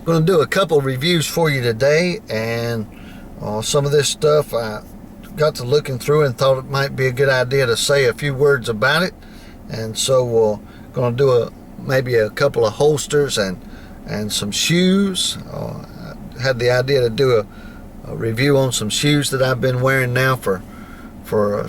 going to do a couple reviews for you today, and some of this stuff I got to looking through and thought it might be a good idea to say a few words about it. And so we're going to do maybe a couple of holsters and some shoes. I had the idea to do a review on some shoes that I've been wearing now for a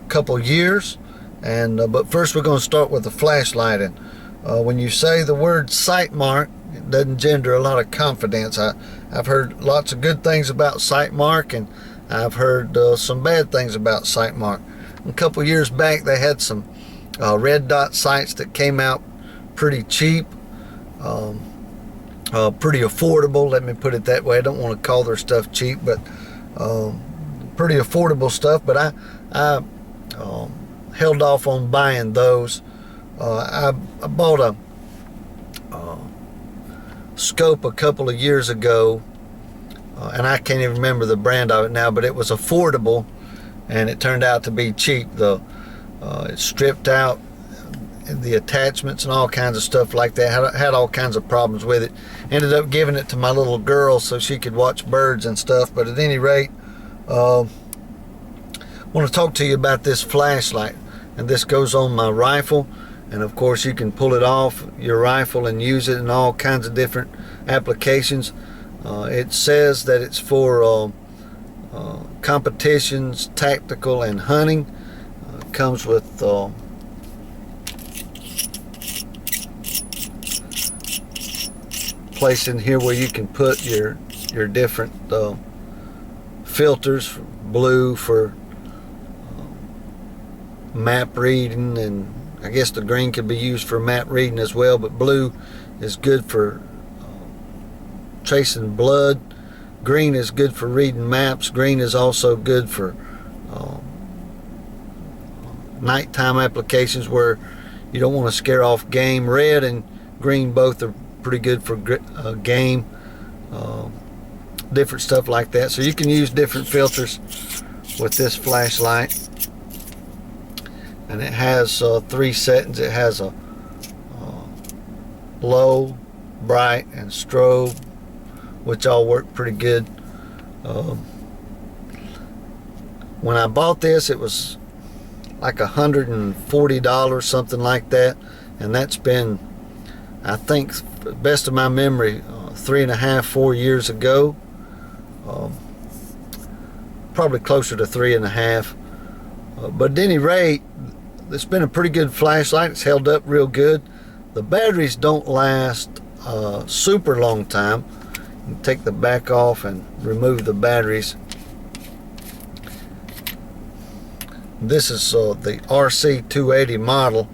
couple years. And but first we're going to start with the flashlight. And when you say the word SightMark, it doesn't gender a lot of confidence. I've heard lots of good things about SightMark, and I've heard some bad things about SightMark. A couple years back they had some red dot sights that came out pretty cheap, pretty affordable, let me put it that way. I don't want to call their stuff cheap, but pretty affordable stuff. But I held off on buying those. I bought a scope a couple of years ago, and I can't even remember the brand of it now, but it was affordable and it turned out to be cheap. It stripped out the attachments and all kinds of stuff like that. Had all kinds of problems with it. Ended up giving it to my little girl so she could watch birds and stuff. But at any rate, I want to talk to you about this flashlight. And this goes on my rifle, and of course you can pull it off your rifle and use it in all kinds of different applications. It says that it's for competitions, tactical, and hunting. Comes with place in here where you can put your different filters. Blue for map reading, and I guess the green could be used for map reading as well, but blue is good for tracing blood. Green is good for reading maps. Green is also good for nighttime applications where you don't want to scare off game. Red and green both are pretty good for game, different stuff like that. So you can use different filters with this flashlight. And it has 3 settings. It has a low, bright, and strobe, which all work pretty good. When I bought this, it was like $140, something like that, and that's been, I think, best of my memory, 3.5, 4 years ago. Probably closer to 3.5. But at any rate, it's been a pretty good flashlight. It's held up real good. The batteries don't last a super long time. You can take the back off and remove the batteries. This is the RC 280 model,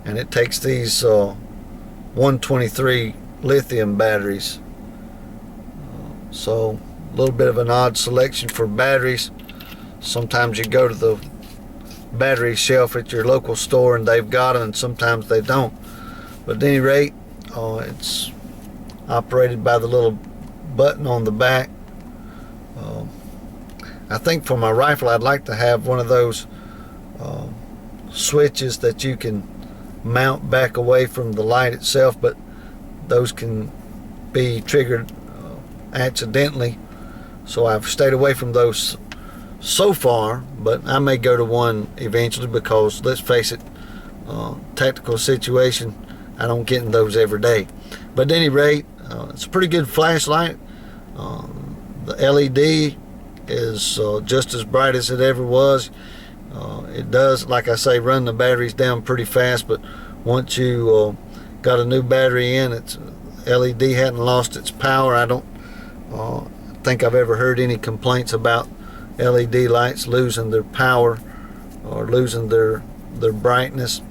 and it takes these 123 lithium batteries. So a little bit of an odd selection for batteries. Sometimes you go to the battery shelf at your local store and they've got them, and sometimes they don't. But at any rate, it's operated by the little button on the back. I think for my rifle I'd like to have one of those switches that you can mount back away from the light itself, but those can be triggered accidentally. So I've stayed away from those so far, but I may go to one eventually, because let's face it, tactical situation, I don't get in those every day. But at any rate, it's a pretty good flashlight. The LED is just as bright as it ever was. It does, like I say, run the batteries down pretty fast, but once you got a new battery in, its LED hadn't lost its power. I don't think I've ever heard any complaints about LED lights losing their power or losing their brightness.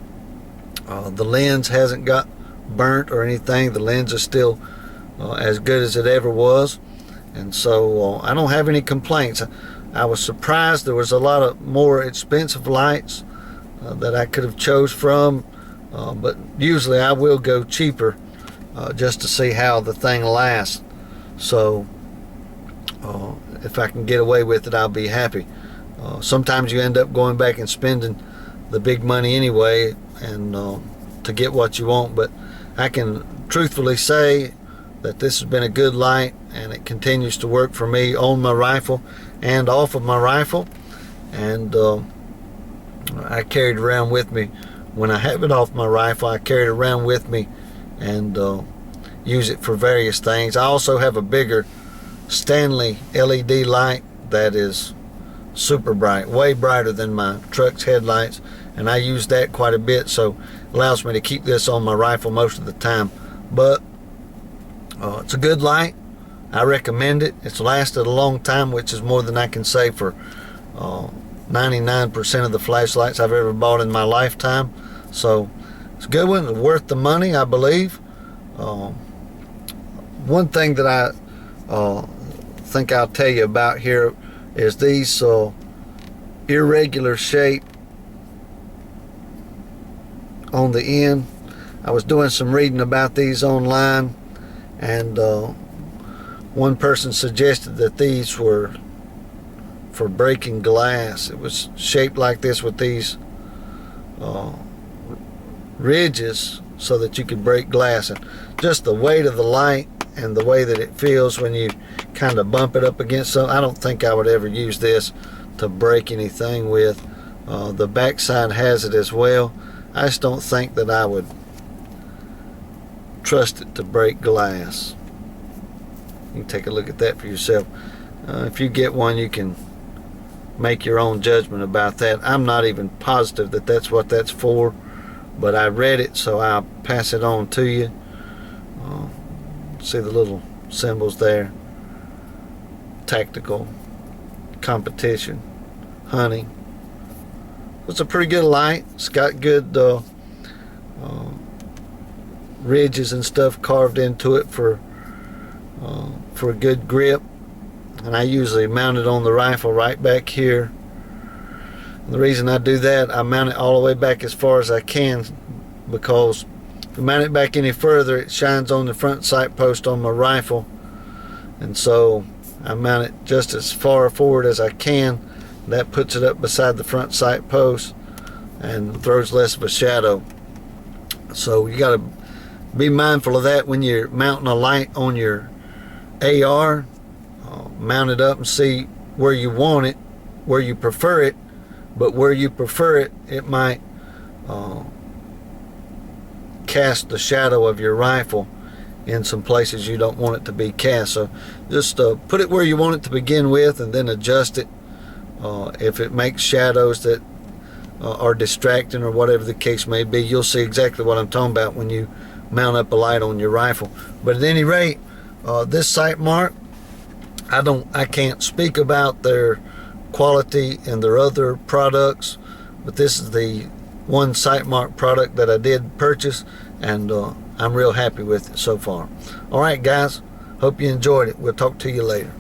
The lens hasn't got burnt or anything. The lens is still as good as it ever was, and so I don't have any complaints. I was surprised there was a lot of more expensive lights that I could have chose from, but usually I will go cheaper just to see how the thing lasts. So if I can get away with it, I'll be happy. Sometimes you end up going back and spending the big money anyway, and to get what you want. But I can truthfully say that this has been a good light, and it continues to work for me on my rifle and off of my rifle. And I carry it around with me. When I have it off my rifle, I carry it around with me and use it for various things. I also have a bigger Stanley LED light that is super bright, way brighter than my truck's headlights, and I use that quite a bit, so it allows me to keep this on my rifle most of the time. But it's a good light. I recommend it. It's lasted a long time, which is more than I can say for 99% of the flashlights I've ever bought in my lifetime. So it's a good one. It's worth the money, I believe. One thing that I think I'll tell you about here is these irregular shape on the end. I was doing some reading about these online, and one person suggested that these were for breaking glass. It was shaped like this with these ridges so that you could break glass, and just the weight of the light and the way that it feels when you kind of bump it up against something. I don't think I would ever use this to break anything with. The backside has it as well. I just don't think that I would trust it to break glass. You can take a look at that for yourself. If you get one, you can make your own judgment about that. I'm not even positive that that's what that's for, but I read it, so I'll pass it on to you. See the little symbols there: tactical, competition, hunting. It's a pretty good light. It's got good ridges and stuff carved into it for a good grip. And I usually mount it on the rifle right back here. And the reason I do that, I mount it all the way back as far as I can, because if I mount it back any further, it shines on the front sight post on my rifle. And so I mount it just as far forward as I can. That puts it up beside the front sight post and throws less of a shadow. So you got to be mindful of that when you're mounting a light on your AR. Mount it up and see where you want it, where you prefer it. But where you prefer it, it might cast the shadow of your rifle in some places you don't want it to be cast. So just put it where you want it to begin with, and then adjust it if it makes shadows that are distracting or whatever the case may be. You'll see exactly what I'm talking about when you mount up a light on your rifle. But at any rate, this SightMark, I can't speak about their quality and their other products, but this is the one SightMark product that I did purchase, and I'm real happy with it so far. All right, guys, hope you enjoyed it. We'll talk to you later.